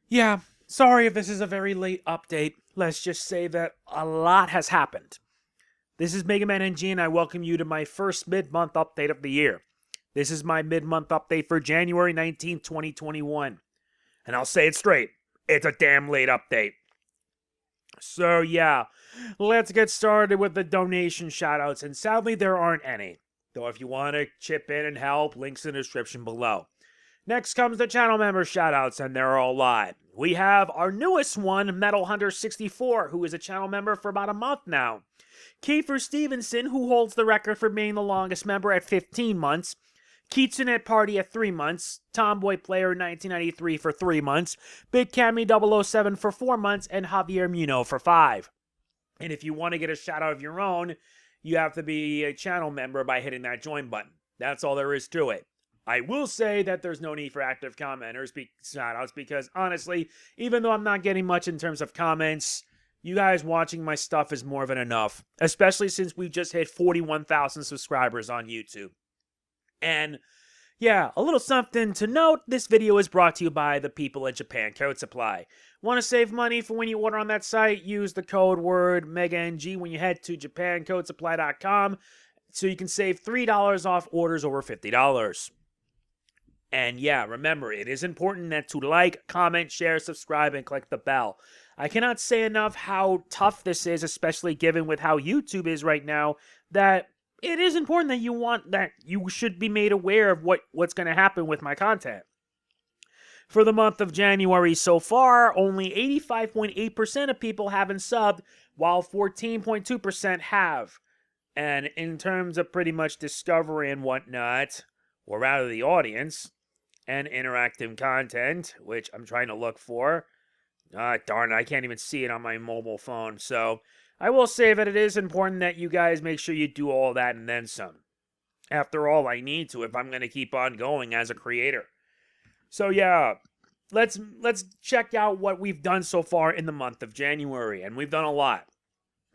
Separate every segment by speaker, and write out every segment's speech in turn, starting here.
Speaker 1: Yeah, sorry if this is a very late update. Let's just say that a lot has happened. This is MegamanNG and I welcome you to my first mid-month update of the year. This is my mid-month update for January 19th, 2021. And I'll say it straight, it's a damn late update. So yeah, let's get started with the donation shoutouts, and sadly there aren't any. Though if you want to chip in and help, links in the description below. Next comes the channel member shoutouts, and they're all live. We have our newest one, Metal Hunter 64, who is a channel member for about a month now. Kiefer Stevenson, who holds the record for being the longest member at 15 months. Kitsunet Party at 3 months. Tomboy Player 1993 for 3 months. Big Cammy 007 for 4 months. And Javier Muno for 5. And if you want to get a shout out of your own, you have to be a channel member by hitting that join button. That's all there is to it. I will say that there's no need for active commenters shoutouts because honestly, even though I'm not getting much in terms of comments, you guys watching my stuff is more than enough, especially since we just hit 41,000 subscribers on YouTube. And yeah, a little something to note, this video is brought to you by the people at Japan Code Supply. Want to save money for when you order on that site? Use the code word MegaNG when you head to japancodesupply.com so you can save $3 off orders over $50. And yeah, remember, it is important that to like, comment, share, subscribe, and click the bell. I cannot say enough how tough this is, especially given with how YouTube is right now, that it is important that you should be made aware of what's going to happen with my content. For the month of January so far, only 85.8% of people haven't subbed, while 14.2% have. And in terms of pretty much discovery and whatnot, or rather the audience, and interactive content, which I'm trying to look for. Darn it, I can't even see it on my mobile phone. So I will say that it is important that you guys make sure you do all that and then some. After all, I need to if I'm going to keep on going as a creator. So yeah, let's check out what we've done so far in the month of January. And we've done a lot.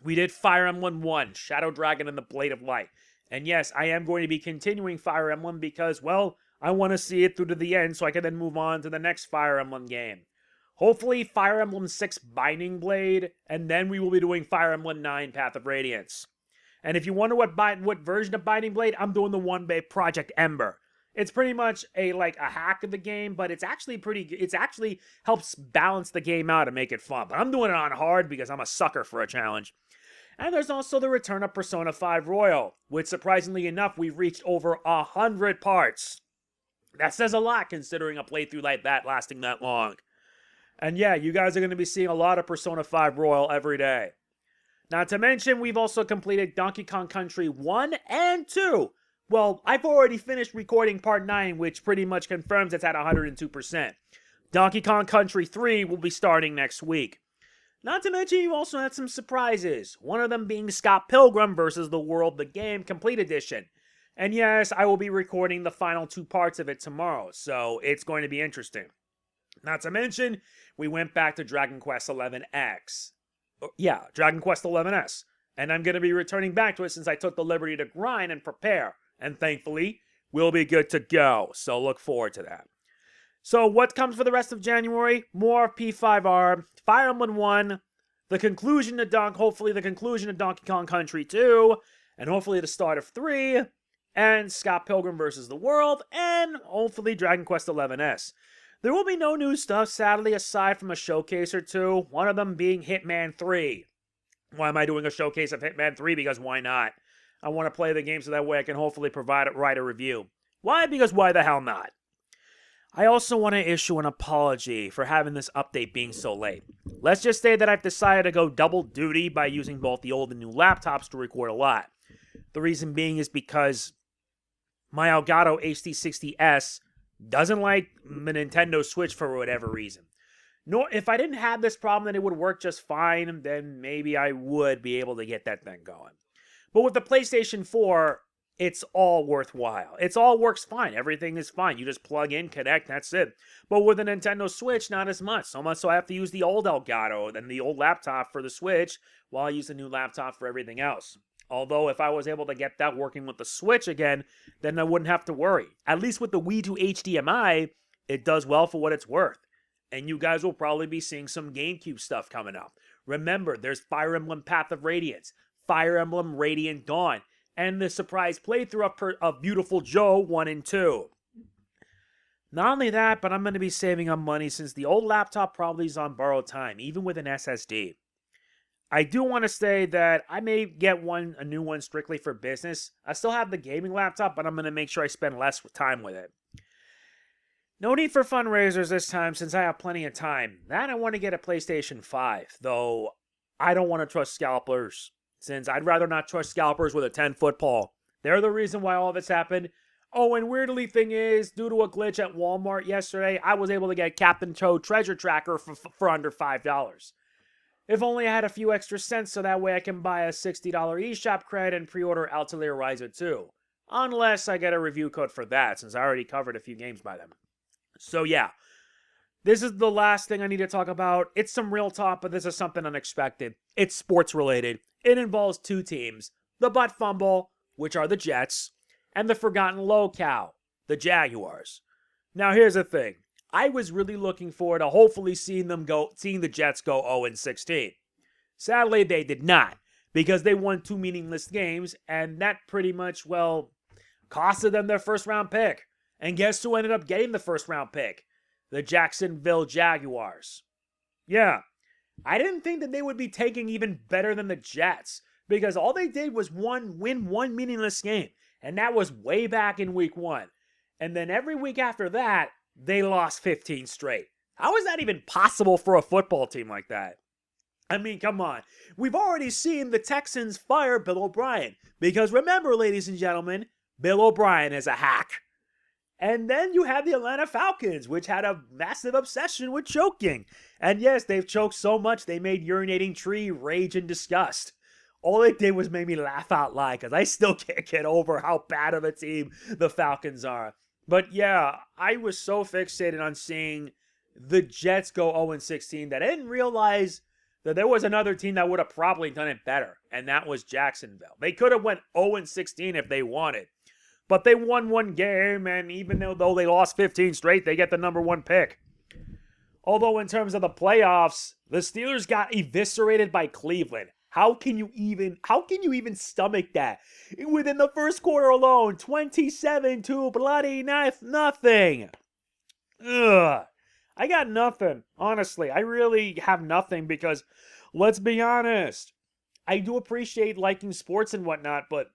Speaker 1: We did Fire Emblem 1, Shadow Dragon and the Blade of Light. And yes, I am going to be continuing Fire Emblem because, well, I want to see it through to the end so I can then move on to the next Fire Emblem game. Hopefully Fire Emblem 6 Binding Blade, and then we will be doing Fire Emblem 9 Path of Radiance. And if you wonder what version of Binding Blade, I'm doing the one by Project Ember. It's pretty much a hack of the game, but it's actually it actually helps balance the game out and make it fun. But I'm doing it on hard because I'm a sucker for a challenge. And there's also the return of Persona 5 Royal, which surprisingly enough, we've reached over 100 parts. That says a lot considering a playthrough like that lasting that long. And yeah, you guys are going to be seeing a lot of Persona 5 Royal every day. Not to mention, we've also completed Donkey Kong Country 1 and 2. Well, I've already finished recording Part 9, which pretty much confirms it's at 102%. Donkey Kong Country 3 will be starting next week. Not to mention, you also had some surprises. One of them being Scott Pilgrim versus the World the Game Complete Edition. And yes, I will be recording the final 2 parts of it tomorrow, so it's going to be interesting. Not to mention, we went back to Dragon Quest XI-X. Yeah, Dragon Quest XI-S. And I'm going to be returning back to it since I took the liberty to grind and prepare. And thankfully, we'll be good to go, so look forward to that. So what comes for the rest of January? More of P5R, Fire Emblem 1, hopefully the conclusion of Donkey Kong Country 2, and hopefully the start of 3, and Scott Pilgrim vs. the World, and hopefully Dragon Quest XI-S. There will be no new stuff, sadly, aside from a showcase or two, one of them being Hitman 3. Why am I doing a showcase of Hitman 3? Because why not? I want to play the game so that way I can hopefully write a review. Why? Because why the hell not? I also want to issue an apology for having this update being so late. Let's just say that I've decided to go double duty by using both the old and new laptops to record a lot. The reason being is because my Elgato HD60S doesn't like the Nintendo Switch for whatever reason. Nor, if I didn't have this problem, then it would work just fine, then maybe I would be able to get that thing going. But with the PlayStation 4, it's all worthwhile. It all works fine. Everything is fine. You just plug in, connect, that's it. But with the Nintendo Switch, not as much. So much so I have to use the old Elgato and the old laptop for the Switch, while I use the new laptop for everything else. Although, if I was able to get that working with the Switch again, then I wouldn't have to worry. At least with the Wii to HDMI, it does well for what it's worth. And you guys will probably be seeing some GameCube stuff coming up. Remember, there's Fire Emblem Path of Radiance, Fire Emblem Radiant Dawn, and the surprise playthrough of Beautiful Joe 1 and 2. Not only that, but I'm going to be saving up money since the old laptop probably is on borrowed time, even with an SSD. I do want to say that I may get a new one strictly for business. I still have the gaming laptop, but I'm going to make sure I spend less time with it. No need for fundraisers this time since I have plenty of time. That I want to get a PlayStation 5, though I don't want to trust scalpers, since I'd rather not trust scalpers with a 10-foot pole. They're the reason why all this happened. Oh, and weirdly thing is, due to a glitch at Walmart yesterday, I was able to get Captain Toad Treasure Tracker for under $5. If only I had a few extra cents so that way I can buy a $60 eShop credit and pre-order Altair Riser 2. Unless I get a review code for that, since I already covered a few games by them. So yeah, this is the last thing I need to talk about. It's some real talk, but this is something unexpected. It's sports related. It involves two teams, the Butt Fumble, which are the Jets, and the Forgotten Locale, the Jaguars. Now here's the thing. I was really looking forward to hopefully seeing the Jets go 0-16. Sadly, they did not, because they won 2 meaningless games, and that pretty much, costed them their first round pick. And guess who ended up getting the first round pick? The Jacksonville Jaguars. Yeah, I didn't think that they would be taking even better than the Jets, because all they did was win one meaningless game, and that was way back in week 1. And then every week after that, they lost 15 straight. How is that even possible for a football team like that? I mean, come on. We've already seen the Texans fire Bill O'Brien, because remember, ladies and gentlemen, Bill O'Brien is a hack. And then you have the Atlanta Falcons, which had a massive obsession with choking. And yes, they've choked so much they made Urinating Tree rage and disgust. All it did was make me laugh out loud, because I still can't get over how bad of a team the Falcons are. But yeah, I was so fixated on seeing the Jets go 0-16 that I didn't realize that there was another team that would have probably done it better, and that was Jacksonville. They could have went 0-16 if they wanted. But they won one game, and even though they lost 15 straight, they get the number 1 pick. Although in terms of the playoffs, the Steelers got eviscerated by Cleveland. How can you even stomach that? Within the first quarter alone, 27-2 bloody nothing. Ugh. I got nothing, honestly. I really have nothing because, let's be honest, I do appreciate liking sports and whatnot, but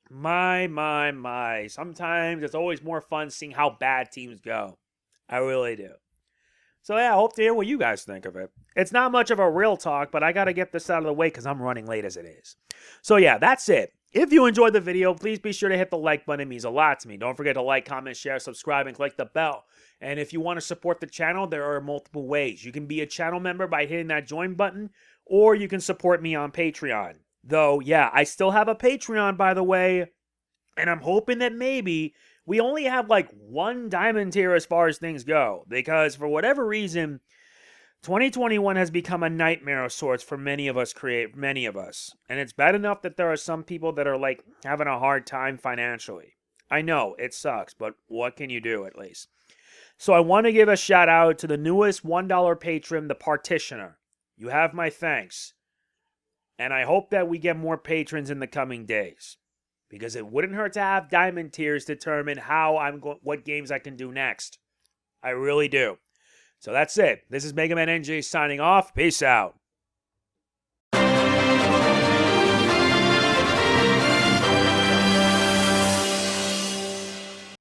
Speaker 1: my. Sometimes it's always more fun seeing how bad teams go. I really do. So yeah, I hope to hear what you guys think of it. It's not much of a real talk, but I gotta get this out of the way because I'm running late as it is. So yeah, that's it. If you enjoyed the video, please be sure to hit the like button. It means a lot to me. Don't forget to like, comment, share, subscribe, and click the bell. And if you want to support the channel, there are multiple ways. You can be a channel member by hitting that join button, or you can support me on Patreon. Though, yeah, I still have a Patreon, by the way, and I'm hoping that maybe we only have like 1 diamond tier as far as things go, because for whatever reason, 2021 has become a nightmare of sorts for many of us. And it's bad enough that there are some people that are like having a hard time financially. I know, it sucks, but what can you do at least? So I want to give a shout out to the newest $1 patron, the Practitioner. You have my thanks. And I hope that we get more patrons in the coming days, because it wouldn't hurt to have diamond tiers determine what games I can do next. I really do. So that's it. This is MegamanNG signing off. Peace out.